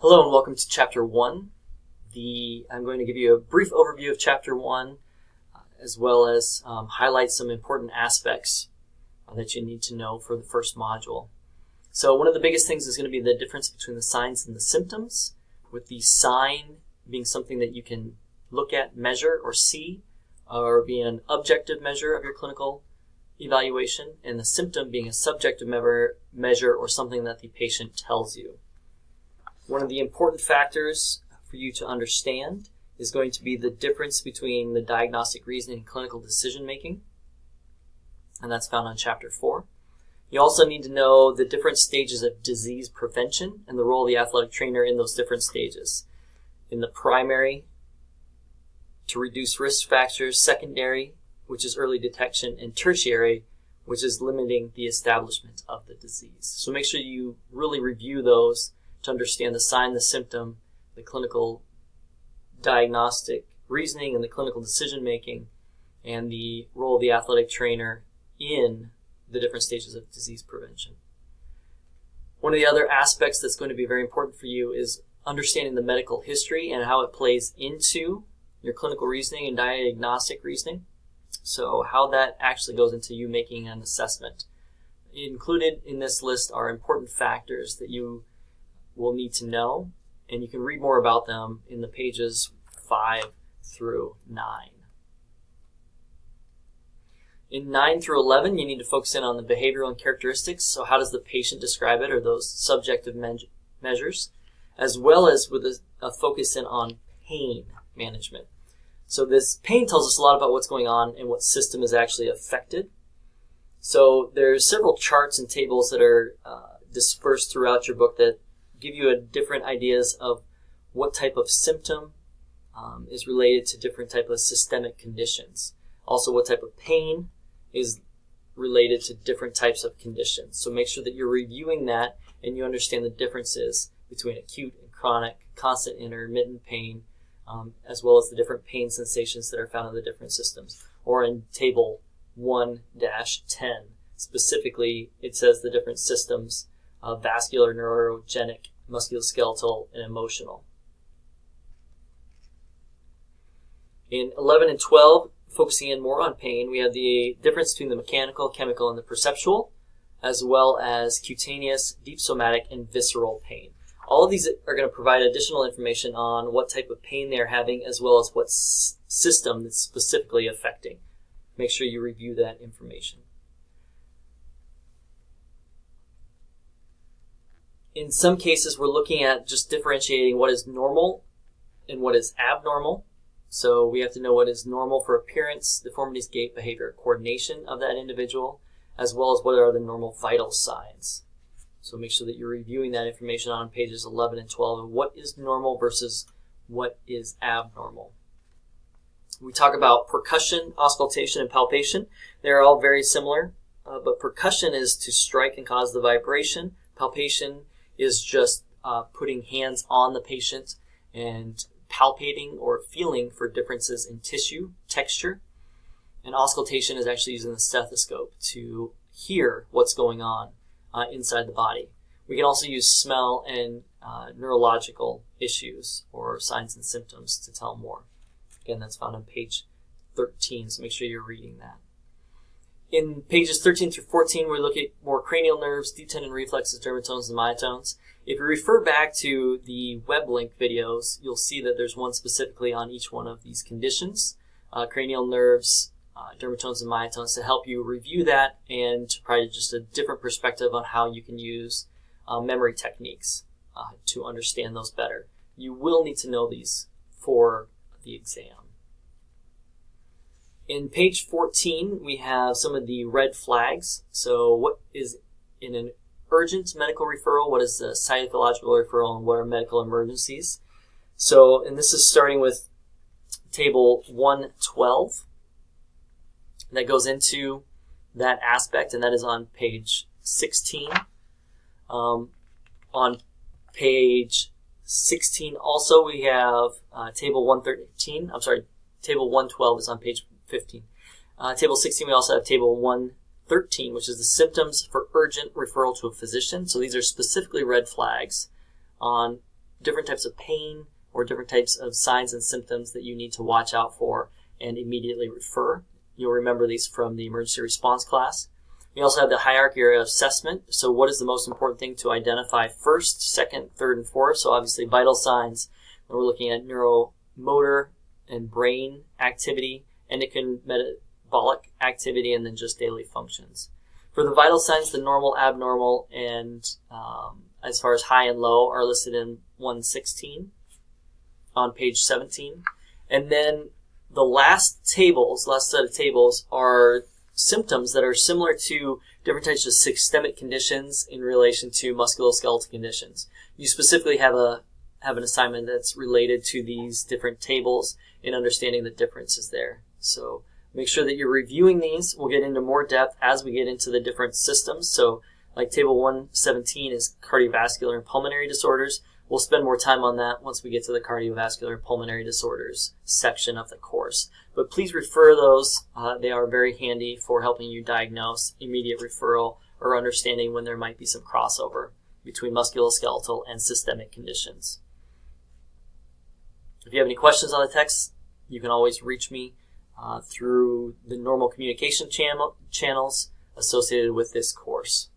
Hello and welcome to Chapter 1. I'm going to give you a brief overview of Chapter 1 as well as highlight some important aspects that you need to know for the first module. So one of the biggest things is going to be the difference between the signs and the symptoms, with the sign being something that you can look at, measure, or see, or being an objective measure of your clinical evaluation, and the symptom being a subjective measure or something that the patient tells you. One of the important factors for you to understand is going to be the difference between the diagnostic reasoning and clinical decision making, and that's found on Chapter 4. You also need to know the different stages of disease prevention and the role of the athletic trainer in those different stages. In the primary, to reduce risk factors; secondary, which is early detection; and tertiary, which is limiting the establishment of the disease. So make sure you really review those to understand the sign, the symptom, the clinical diagnostic reasoning and the clinical decision making, and the role of the athletic trainer in the different stages of disease prevention. One of the other aspects that's going to be very important for you is understanding the medical history and how it plays into your clinical reasoning and diagnostic reasoning. So how that actually goes into you making an assessment. Included in this list are important factors that you will need to know, and you can read more about them in the pages 5 through 9. In 9 through 11, you need to focus in on the behavioral and characteristics. So how does the patient describe it, or those subjective measures, as well as with a focus in on pain management. So this pain tells us a lot about what's going on and what system is actually affected. So there's several charts and tables that are dispersed throughout your book that give you different ideas of what type of symptom is related to different type of systemic conditions. Also, what type of pain is related to different types of conditions. So make sure that you're reviewing that and you understand the differences between acute and chronic, constant and intermittent pain, as well as the different pain sensations that are found in the different systems. Or in Table 1-10, specifically, it says the different systems of vascular, neurogenic, musculoskeletal, and emotional. In 11 and 12, focusing in more on pain, we have the difference between the mechanical, chemical, and the perceptual, as well as cutaneous, deep somatic, and visceral pain. All of these are going to provide additional information on what type of pain they're having, as well as what system it's specifically affecting. Make sure you review that information. In some cases, we're looking at just differentiating what is normal and what is abnormal. So we have to know what is normal for appearance, deformities, gait, behavior, coordination of that individual, as well as what are the normal vital signs. So make sure that you're reviewing that information on pages 11 and 12 of what is normal versus what is abnormal. We talk about percussion, auscultation, and palpation. They're all very similar, but percussion is to strike and cause the vibration. Palpation is just putting hands on the patient and palpating or feeling for differences in tissue, texture. And auscultation is actually using the stethoscope to hear what's going on inside the body. We can also use smell and neurological issues or signs and symptoms to tell more. Again, that's found on page 13, so make sure you're reading that. In pages 13 through 14, we look at more cranial nerves, deep tendon reflexes, dermatomes, and myotones. If you refer back to the web link videos, you'll see that there's one specifically on each one of these conditions, cranial nerves, dermatomes, and myotones, to help you review that and to provide just a different perspective on how you can use memory techniques to understand those better. You will need to know these for the exam. In page 14, we have some of the red flags. So what is in an urgent medical referral, what is a psychological referral, and what are medical emergencies? So, and this is starting with table 112. That goes into that aspect, and that is on page 16. On page 16 also we have table 113. Table 112 is on page 15. Table 16 we also have table 113, which is the symptoms for urgent referral to a physician. So these are specifically red flags on different types of pain or different types of signs and symptoms that you need to watch out for and immediately refer. You'll remember these from the emergency response class. We also have the hierarchy of assessment. So what is the most important thing to identify first, second, third, and fourth? So obviously vital signs. We're looking at neuromotor and brain activity, endocrine metabolic activity, and then just daily functions. For the vital signs, the normal, abnormal, and as far as high and low are listed in 116 on page 17. And then the last set of tables are symptoms that are similar to different types of systemic conditions in relation to musculoskeletal conditions. You specifically have an assignment that's related to these different tables and understanding the differences there. So make sure that you're reviewing these. We'll get into more depth as we get into the different systems. So like table 117 is cardiovascular and pulmonary disorders. We'll spend more time on that once we get to the cardiovascular and pulmonary disorders section of the course. But please refer those. They are very handy for helping you diagnose immediate referral or understanding when there might be some crossover between musculoskeletal and systemic conditions. If you have any questions on the text, you can always reach me through the normal communication channels associated with this course.